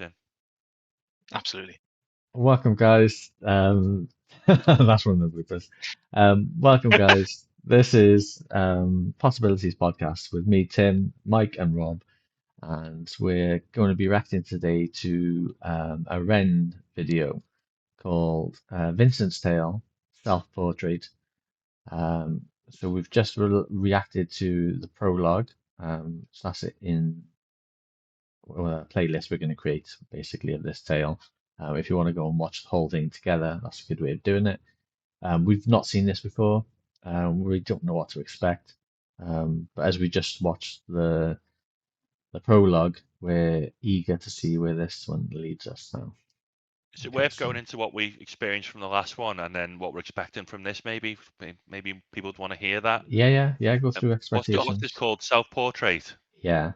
in. Absolutely. Welcome, guys. That's one of the bloopers. Welcome, guys. This is Possibilities Podcast with me, Tim, Mike, and Rob, and we're going to be reacting today to a REN video called Vincent's Tale, Self-Portrait. So we've just reacted to the prologue. So that's it in a playlist we're going to create basically of this tale. If you want to go and watch the whole thing together, that's a good way of doing it. We've not seen this before. We don't know what to expect. But as we just watched the prologue, we're eager to see where this one leads us now. Is it worth going into what we experienced from the last one and then what we're expecting from this? Maybe people would want to hear that. Yeah. Go through expectations. What's this called? Self-portrait. Yeah.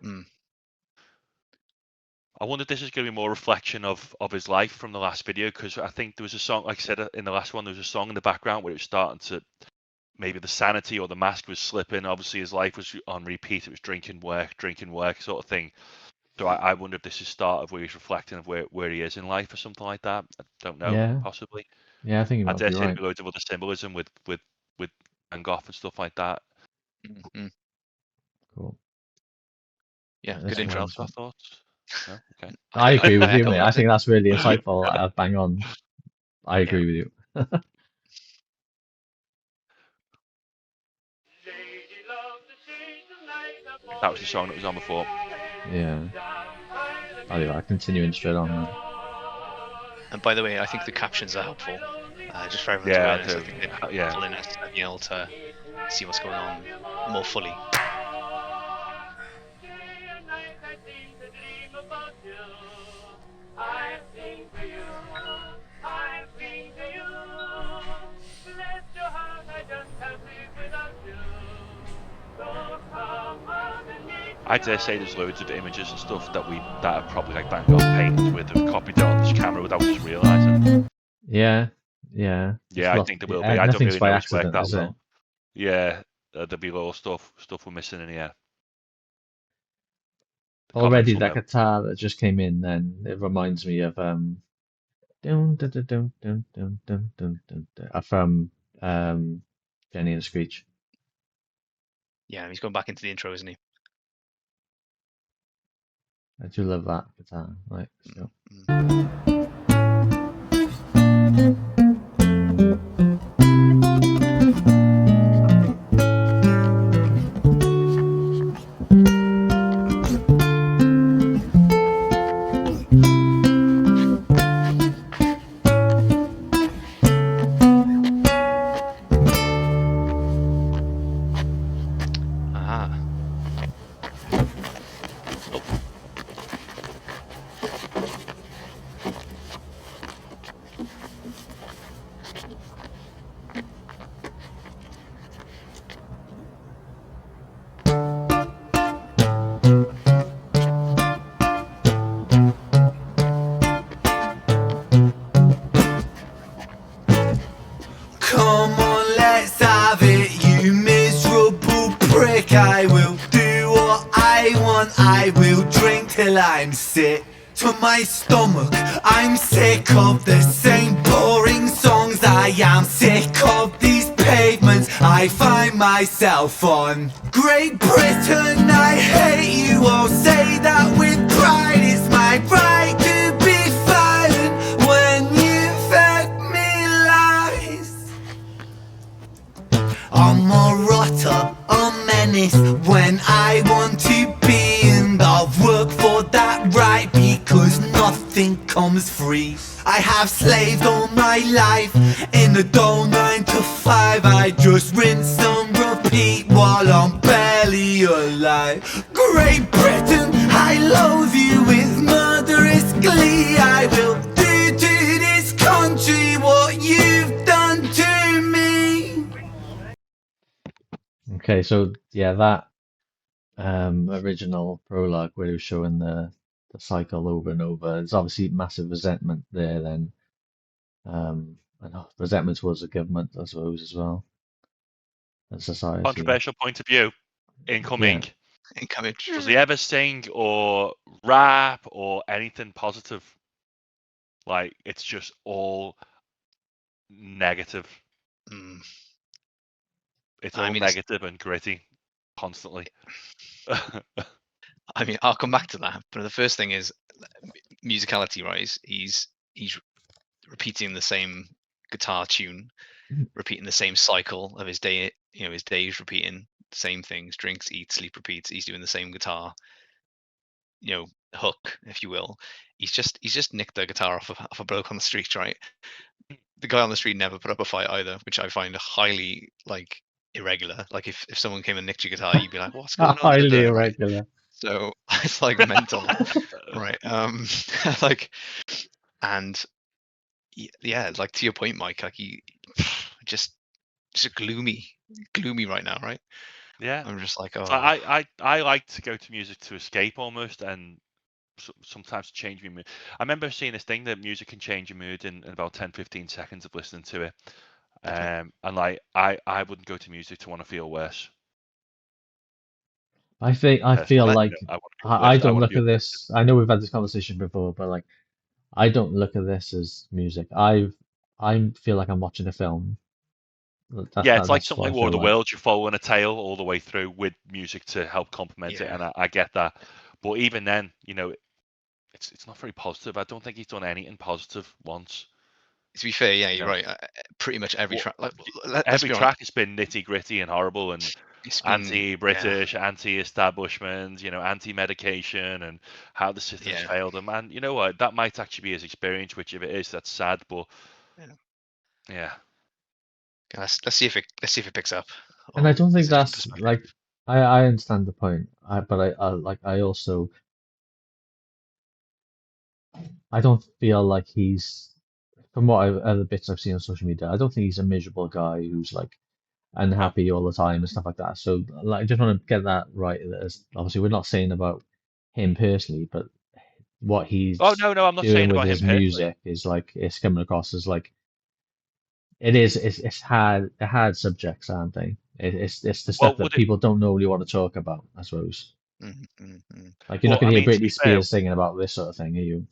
I wonder if this is going to be more reflection of his life from the last video, because I think there was a song, like I said in the last one, there was a song in the background where it was starting to, maybe the sanity or the mask was slipping. Obviously, his life was on repeat. It was drinking, work sort of thing. So I wonder if this is start of where he's reflecting of where he is in life or something like that. I don't know, Yeah. possibly. Yeah, I think you I might dare be say right. there'll be loads of other symbolism with Angoff and stuff like that. Cool. Yeah, good intro. Else our thoughts? No? Okay. I agree with you, mate. I think that's really insightful. Bang on. I agree with you. That was the song that was on before. Yeah. I'll continue straight on now. And by the way, I think the captions are helpful. Just for everyone's awareness, I think they're pulling us to be able to see what's going on more fully. I dare say there's loads of images and stuff that are probably like Van Gogh paintings with have copied on this camera without us realizing. Yeah. I think there will be. I don't really know his work that well. Yeah, there'll be little stuff we're missing in here. Already that guitar that just came in, then it reminds me of from Jenny and the Screech. Yeah, he's going back into the intro, isn't he? I do love that guitar. Right, let's go. I will do what I want. I will drink till I'm sick to my stomach. I'm sick of the same boring songs. I am sick of these pavements I find myself on. Great Britain, I hate you all. Say that with pride. It's my right to be violent when you fed me lies. I'm a rotter, a menace when I want to be, and I'll work for that right because nothing comes free. I have slaved all my life in a dull 9 to 5. I just rinse and repeat while I'm barely alive. Great Britain, I loathe you with murderous glee. I will do to this country what you've done to me. Okay, so yeah, that original prologue where he was showing the cycle over and over, there's obviously massive resentment there then. And resentment towards the government, I suppose, as well, and society. Controversial point of view, incoming. Incoming. Does he ever sing or rap or anything positive? Like, it's just all negative. It's all negative and gritty constantly. I mean, I'll come back to that, but the first thing is musicality, right? He's repeating the same guitar tune, repeating the same cycle of his day. His days repeating the same things: drinks, eats, sleep, repeats. He's doing the same guitar, hook, if you will. He's just nicked the guitar off a bloke on the street, right? The guy on the street never put up a fight either, which I find highly irregular. Like if someone came and nicked your guitar, you'd be like, "What's going on?" Highly irregular. Right? So it's mental, right? And yeah, to your point, Mike, he just gloomy right now, right? Yeah, I'm just like, oh. I like to go to music to escape almost, and sometimes to change my mood. I remember seeing this thing that music can change your mood in about 10-15 seconds of listening to it. And I wouldn't go to music to want to feel worse. I feel like I don't look at this. I know we've had this conversation before, but I don't look at this as music. I feel like I'm watching a film. It's like something like War of the Worlds. You're following a tale all the way through with music to help complement it, and I get that. But even then, it's not very positive. I don't think he's done anything positive once. To be fair, yeah, you're right. Pretty much every track, every track has been nitty gritty and horrible and anti-British, anti-establishment, anti-medication, and how the system's failed him. And you know what? That might actually be his experience. Which, if it is, that's sad. But yeah. Let's see if it picks up. And I don't think that's I understand the point. But I also I don't feel like he's, from other bits I've seen on social media, I don't think he's a miserable guy who's unhappy all the time and stuff like that. So I just want to get that right. Obviously, we're not saying about him personally, but what he's I'm not doing saying with about his him music is it's coming across as it's hard subjects, aren't they? It's the stuff that people don't normally want to talk about, I suppose. Like you're not going to hear Britney Spears singing about this sort of thing, are you?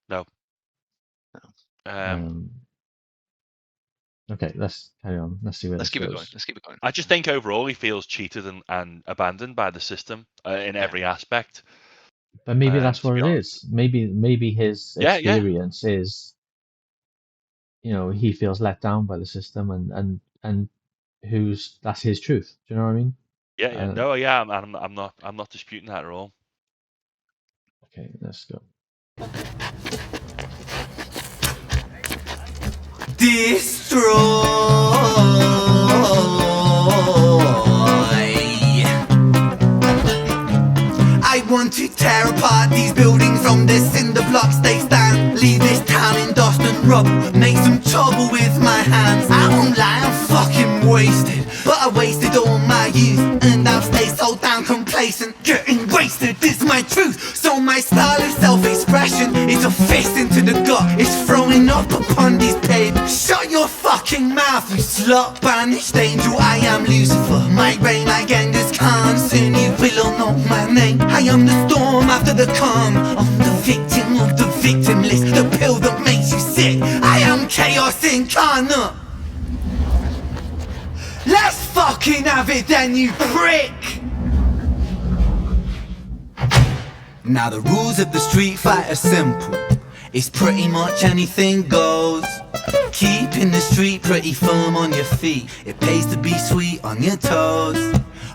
No. Okay, let's carry on. Let's see where this goes. Let's keep it going. I just think overall he feels cheated and abandoned by the system in every aspect. But maybe that's what it is. Maybe his experience is, he feels let down by the system, and that's his truth. Do you know what I mean? Yeah. I'm not disputing that at all. Okay, let's go. Destroy. I want to tear apart these buildings from the cinder blocks they stand. Leave this town in dust and rubble, make some trouble with my hands. I won't lie, I'm fucking wasted, but I wasted all my youth, and I've stayed so damn complacent. Getting wasted is my truth, so my style of self-expression is a fist into the gut. It's throwing up upon these papers. Shut your fucking mouth, you slut banished angel. I am Lucifer, my reign like Genghis Khan. Soon you will all know my name. I am the storm after the calm. I'm the victim of the victim list, the pill that makes you sick. I am chaos incarnate. Let's fucking have it then, you prick! Now the rules of the street fight are simple. It's pretty much anything goes. Keeping the street pretty firm on your feet. It pays to be sweet on your toes.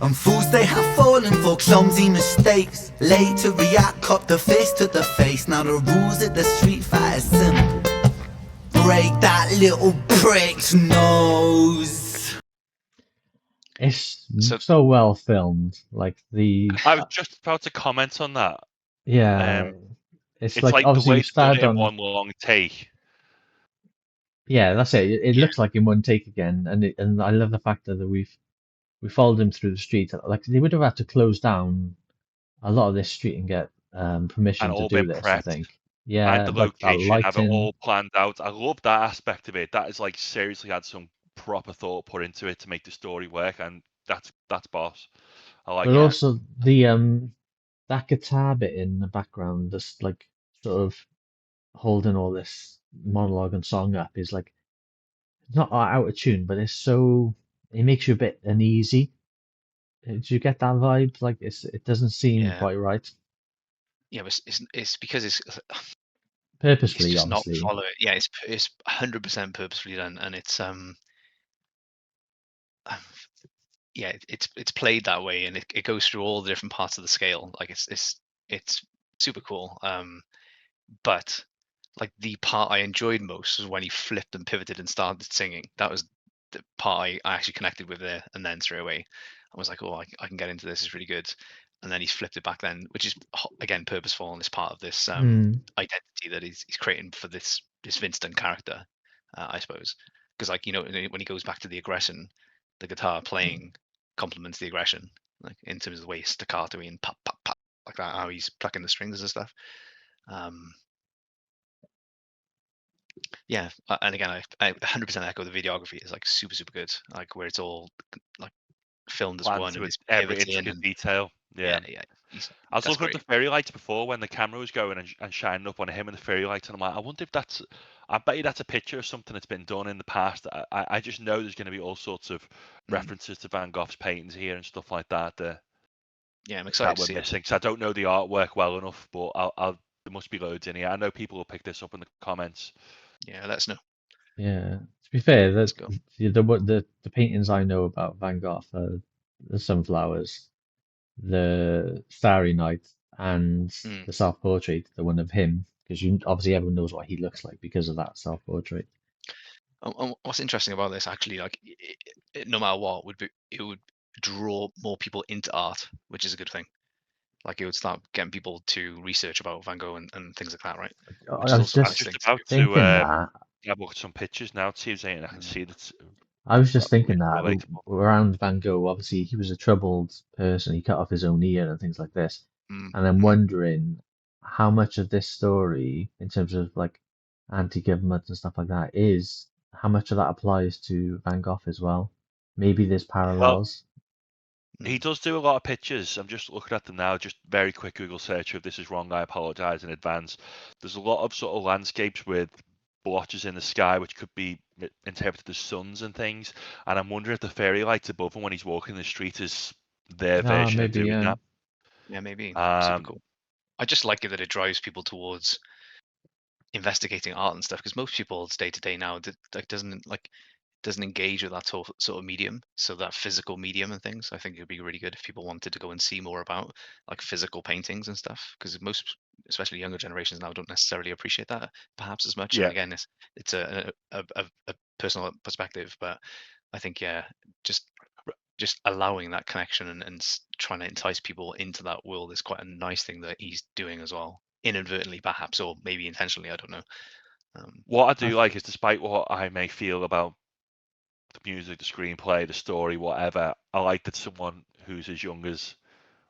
And fools they have fallen for clumsy mistakes. Late to react, cop the fist to the face. Now the rules of the street fight are simple. Break that little prick's nose. It's so well filmed. I was just about to comment on that. Yeah, it's like obviously the way you start on one long take. Yeah, that's it. It looks like in one take again, and I love the fact that we followed him through the street. Like they would have had to close down a lot of this street and get permission to do this. Prepped. I think. Yeah, and the location, have it all planned out. I love that aspect of it. That is seriously had some proper thought put into it to make the story work, and that's boss. I like But that. also the that guitar bit in the background, just like sort of holding all this monologue and song up, is like not out of tune, but it makes you a bit uneasy. Do you get that vibe? Like it doesn't seem Yeah, quite right. yeah, but it's because it's Purposefully, just not obviously. following. Yeah, it's 100% purposefully done, and it's yeah, it's played that way, and it goes through all the different parts of the scale. Like it's super cool. But like the part I enjoyed most was when he flipped and pivoted and started singing. That was the part I actually connected with there, and then straight away I was like, oh, I can get into this. It's really good. And then he's flipped it back then, which is again purposeful and is part of this identity that he's creating for this Winston character, I suppose. Because like when he goes back to the aggression, the guitar playing complements the aggression, like in terms of the way staccato and pop pop pop like that, how he's plucking the strings and stuff. Yeah, and again, I 100% echo the videography. It's like super good, like where it's all like filmed as Planned one to and it's every pivoting intricate and detail. Yeah. yeah, I was that's looking at great. the fairy lights before when the camera was going and shining up on him and the fairy lights, and I'm like, I wonder if that's. I bet you that's a picture of something that's been done in the past. I just know there's going to be all sorts of references to Van Gogh's paintings here and stuff like that. Yeah, I'm excited That to we're see missing. So I don't know the artwork well enough, but there must be loads in here. I know people will pick this up in the comments. it. Yeah, let us know. Yeah. To be fair, Let's go. the paintings I know about Van Gogh are the sunflowers, the Starry Night, and the self-portrait, the one of him, because obviously everyone knows what he looks like because of that self-portrait. What's interesting about this actually, like no matter what, it would draw more people into art, which is a good thing. Like it would start getting people to research about Van Gogh and things like that, right? Which I is was also a I'm nice just thing just to about do. thinking to that. have a look at some pictures now to see if there's anything I can see that's I was just thinking really that relatable. around Van Gogh, obviously he was a troubled person. He cut off his own ear and things like this. Mm. And I'm wondering how much of this story, in terms of like anti-government and stuff like that, is how much of that applies to Van Gogh as well. Maybe there's Well, parallels. he does do a lot of pictures. I'm just looking at them now. Just very quick Google search. If this is wrong, I apologize in advance. There's a lot of sort of landscapes with blotches in the sky, which could be interpreted as suns and things. And I'm wondering if the fairy lights above him when he's walking the street is their version of Maybe, doing yeah. that. Yeah, maybe. Super cool. I just like it that it drives people towards investigating art and stuff, because most people's day to day now doesn't engage with that sort of medium, so that physical medium and things. I think it would be really good if people wanted to go and see more about like physical paintings and stuff, because most, especially younger generations now, don't necessarily appreciate that perhaps as much. Yeah. And again, it's a personal perspective, but I think just allowing that connection and trying to entice people into that world is quite a nice thing that he's doing as well, inadvertently perhaps, or maybe intentionally, I don't know. What I do like is, despite what I may feel about the music, the screenplay, the story, whatever, I like that someone who's as young as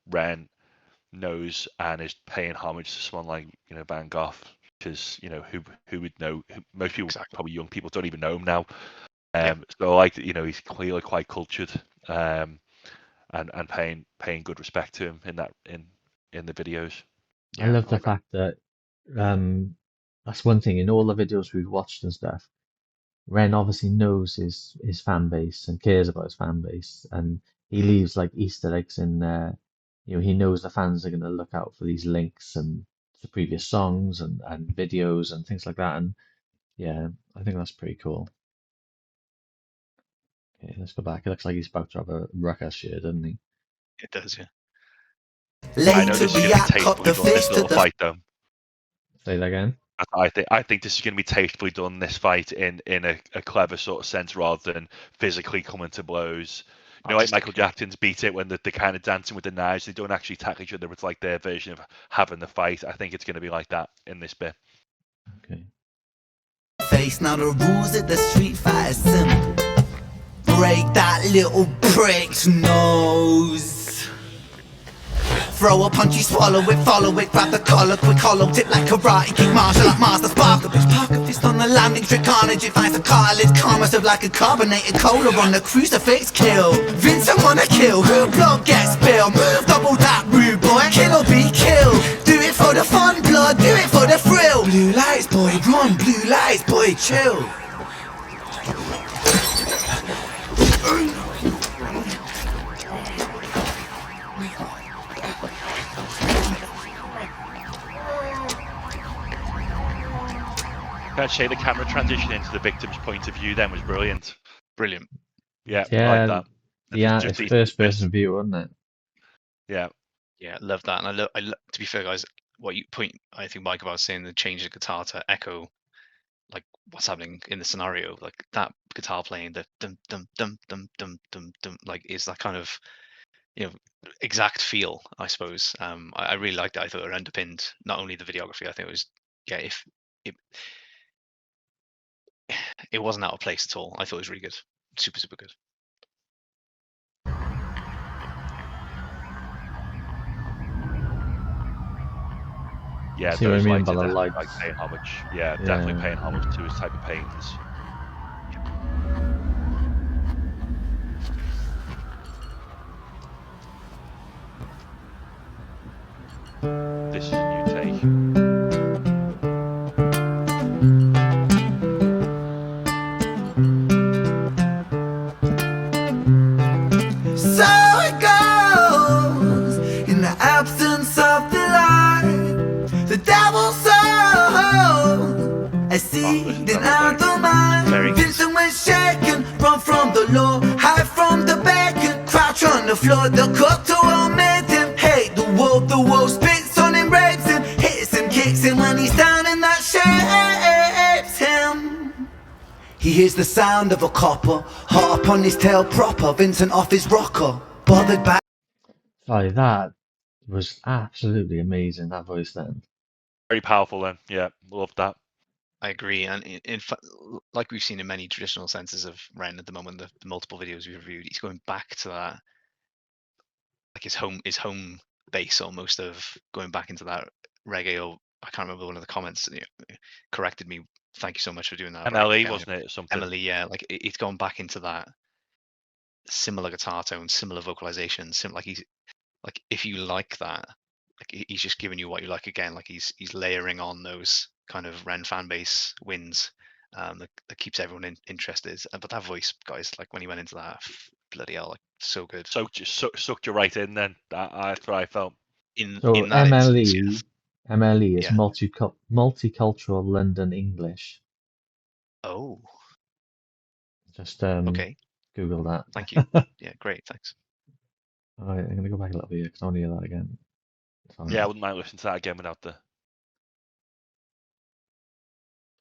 REN knows and is paying homage to someone like Van Gogh, because who would know? Most people, Exactly. Probably young people, don't even know him now. Yeah. So I like that he's clearly quite cultured, and paying good respect to him in the videos. I love the fact that that's one thing in all the videos we've watched and stuff. Ren obviously knows his fan base and cares about his fan base, and he leaves like Easter eggs in there. He knows the fans are going to look out for these links and to previous songs and videos and things like that. And yeah, I think that's pretty cool. Okay, let's go back. It looks like he's about to have a ruckus here, doesn't he? It does, yeah. I know this is going to be tastefully done, this little fight, though. Say that again. I think this is going to be tastefully done, this fight, in a clever sort of sense, rather than physically coming to blows. Like Michael Jackson's Beat It, when they're kind of dancing with the knives, they don't actually tackle each other. It's like their version of having the fight. I think it's going to be like that in this bit. Okay. Face, now the rules of the street fight is simple. Break that little prick's nose. throw a punch, you swallow it, follow it, grab the collar, quick hollow tip like karate kick, martial art master, spark a bitch, park a fist on the landing, trick carnage, it finds a cartilage, karma serve like a carbonated cola on the crucifix, kill. Vincent wanna kill, who blood gets spilled, move double that rude boy, kill or be killed. Do it for the fun, blood, do it for the thrill. Blue lights, boy, run, blue lights, boy, chill. Can I say the camera transition into the victim's point of view then was brilliant. Brilliant. Yeah, I Yeah, like that. yeah, Just it's these- first person view, wasn't it? Yeah, Yeah, love that. And to be fair, guys, what you point, I think Mike about saying the change the guitar to echo like what's happening in the scenario, like that guitar playing the dum dum dum dum dum dum dum, like is that kind of, you know, exact feel, I suppose. I really liked it. I thought it underpinned not only the videography. I think it was, yeah, if it wasn't out of place at all. I thought it was really good, super good. yeah. See what I those mean lights by are the definitely, lights? like, paying homage. Yeah, definitely Yeah. paying homage to his type of paintings. This is a new take. So it goes in the absence of the light. The devil sows a seed in our Very mind. good. Vincent was shaken, run from the law, hide from the bacon, crouch on the floor. The cut to omit him, hate the wolf spits on him, rapes him, hits him, kicks him when he's down, and that shapes him. He hears the sound of a copper, hot upon his tail proper, Vincent off his rocker, bothered by Sorry, that was absolutely amazing, that voice then. Very powerful then. Yeah, love that. I agree, and in fact, like we've seen in many traditional senses of Ren at the moment, the multiple videos we've reviewed, he's going back to that, like his home base almost, of going back into that reggae. Or I can't remember, one of the comments corrected me. Thank you so much for doing that. MLE, wasn't it, or something? Emily, yeah, like it's gone back into that similar guitar tone, similar vocalization, like he's like, if you like that, like he's just giving you what you like again. Like he's layering on those kind of Ren fan base wins, that keeps everyone interested. But that voice, guys, like when he went into that, bloody hell, like so good. Sucked you right in then. That's what I felt. So in that instance, MLE, yes. MLE is Yeah. Multicultural London English. Oh, Just okay. Google that. Thank you. Yeah, great. Thanks. All right, I'm gonna go back a little bit because I want to hear that again. Sorry. Yeah, I wouldn't mind listening to that again without the.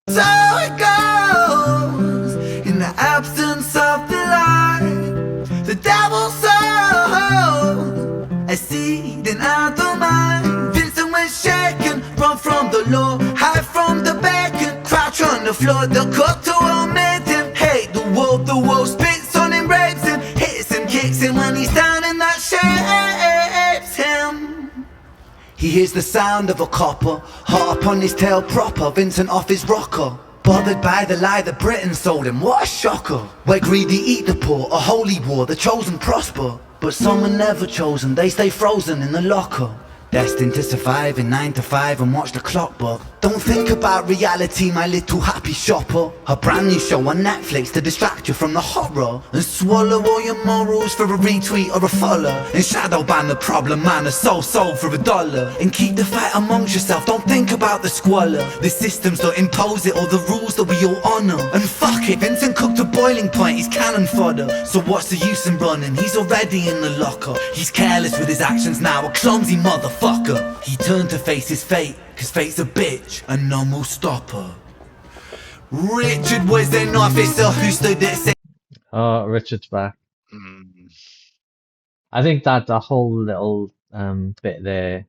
So it goes in the absence of the light. The devil sows a seed in our mind. Vincent was shaken, run from the law, hide from the bacon, crouch on the floor. The cut to omit him, hate the wolf spits on him, rapes him, hits him, kicks him when he's down, and that shapes him. He hears the sound of a copper, hot upon his tail proper, Vincent off his rocker, bothered by the lie that Britain sold him. What a shocker! Where greedy eat the poor, a holy war, the chosen prosper. But some are never chosen, they stay frozen in the locker, destined to survive in 9 to 5 and watch the clock. But don't think about reality, my little happy shopper. A brand new show on Netflix to distract you from the horror, and swallow all your morals for a retweet or a follow, and shadow ban the problem man, a sold for $1, and keep the fight amongst yourself. Don't think about the squalor, the systems don't impose it, or the rules that we all honour. And fuck it, Vincent cooked to boiling point, he's cannon fodder. So what's the use in running? He's already in the locker. He's careless with his actions now, a clumsy motherfucker. He turned to face his fate, cause fate's a bitch and none will stop her. Richard was an officer who stood at Oh, Richard's back. Mm, I think that the whole little bit there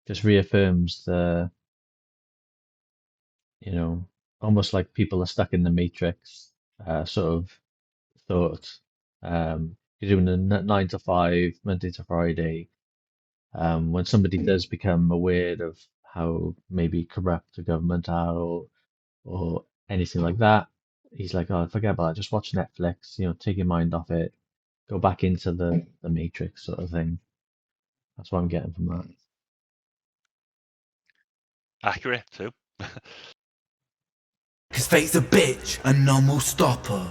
just reaffirms the, you know, almost like people are stuck in the matrix sort of thought. You're doing a 9 to 5, Monday to Friday, When somebody does become aware of how maybe corrupt the government are or anything like that, he's like, oh, forget about it. Just watch Netflix, take your mind off it, go back into the Matrix sort of thing. That's what I'm getting from that. Accurate too. Cause fate's a bitch and none will stop her.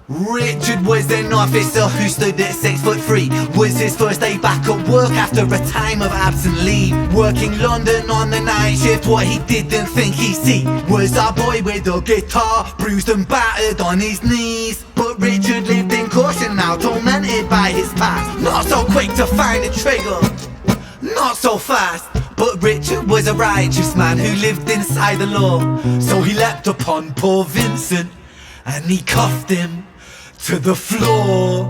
Richard was an officer who stood at 6'3". Was his first day back at work after a time of absent leave. Working London on the night shift, what he didn't think he'd see was a boy with a guitar, bruised and battered on his knees. But Richard lived in caution now, tormented by his past. Not so quick to find a trigger, not so fast. But Richard was a righteous man who lived inside the law. So he leapt upon poor Vincent and he cuffed him to the floor.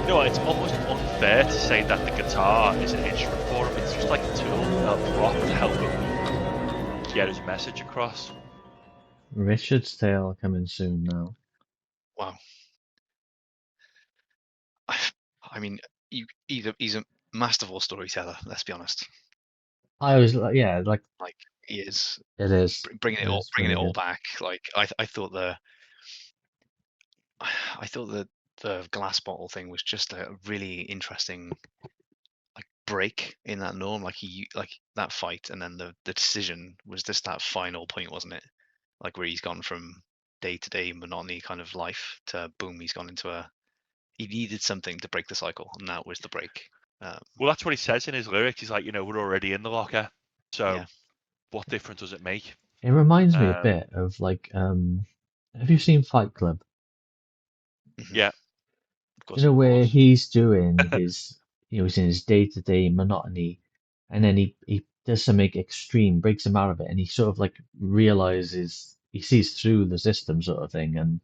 You know what, it's almost unfair to say that the guitar is an instrument for him. It's just like a tool, a prop to help him get his message across. Richard's Tale coming soon now. Wow. I mean, he's a masterful storyteller. Let's be honest. I was like, yeah, like Like he is it is. bringing It it all, is bringing it really all good. back. Like I thought the glass bottle thing was just a really interesting like break in that norm. Like that fight, and then the decision was just that final point, wasn't it? Like where he's gone from day to day monotony kind of life to boom, he's gone into he needed something to break the cycle, and that was the break. Well, that's what he says in his lyrics. He's like, we're already in the locker, so Yeah. what difference does it make? It reminds me a bit of like, have you seen Fight Club? Yeah. Of course, Where he's doing his, he's in his day-to-day monotony, and then he does something extreme, breaks him out of it, and he sort of like realizes he sees through the system sort of thing, and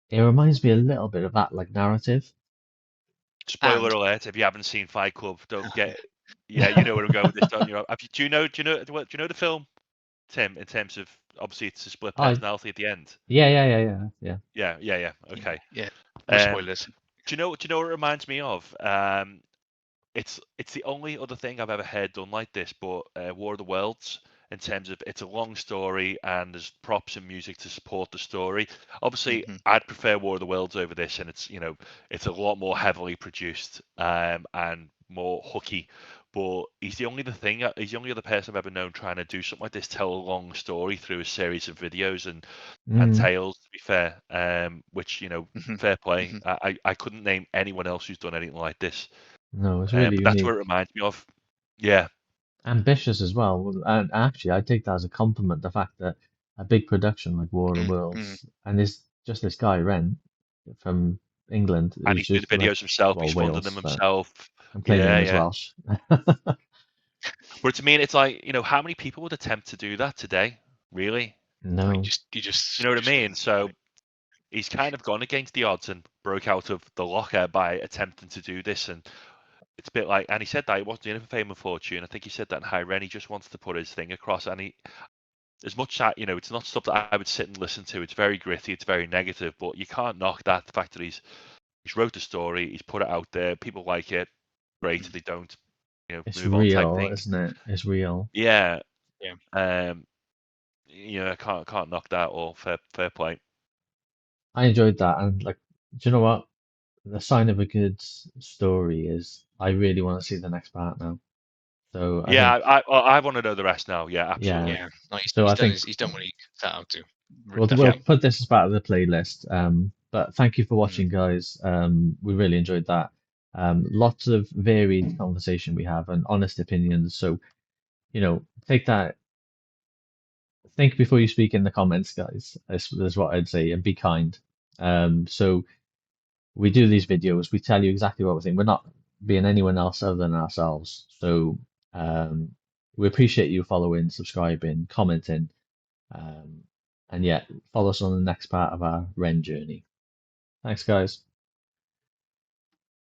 it reminds me a little bit of that like narrative. Spoiler alert: if you haven't seen Fight Club, don't get. Yeah, you know where I'm going with this, don't you? Do you know the film, Tim? In terms of obviously it's a split personality at the end. Yeah. Okay. Yeah. No spoilers. Do you know what it reminds me of? It's the only other thing I've ever heard done like this, but War of the Worlds, in terms of it's a long story and there's props and music to support the story. Obviously, I'd prefer War of the Worlds over this, and it's a lot more heavily produced and more hooky. But he's the only other person I've ever known trying to do something like this, tell a long story through a series of videos and tales. To be fair, which fair play. I couldn't name anyone else who's done anything like this. No, it's really but that's unique. what it reminds me of. Yeah. Ambitious as well. And actually, I take that as a compliment, the fact that a big production like War of the Worlds, and there's just this guy, Ren, from England. And he's doing the videos himself, he's funding them himself. I'm claiming him as Welsh. But to me, it's like, how many people would attempt to do that today? Really? No. You just you know what I mean? So he's kind of gone against the odds and broke out of the locker by attempting to do this. And it's a bit like, and he said that he wasn't doing it for fame and fortune. I think he said that in REN. He just wants to put his thing across. And as much that, it's not stuff that I would sit and listen to. It's very gritty. It's very negative, but you can't knock that. The fact that he's wrote the story, he's put it out there. People like it. Great. If they don't, it's move real, on type thing. Isn't it? It's real. Yeah. Yeah. I can't knock that or fair play. I enjoyed that, and like, do you know what? The sign of a good story is I really want to see the next part now. So I want to know the rest now. Yeah, absolutely. Yeah. No, he's done what he set out to. We'll put this as part of the playlist. But thank you for watching, guys. We really enjoyed that. Lots of varied conversation we have and honest opinions. So, take that. Think before you speak in the comments, guys. That's what I'd say, and be kind. So we do these videos. We tell you exactly what we think. We're not being anyone else other than ourselves. So we appreciate you following, subscribing, commenting, and follow us on the next part of our REN journey. Thanks, guys.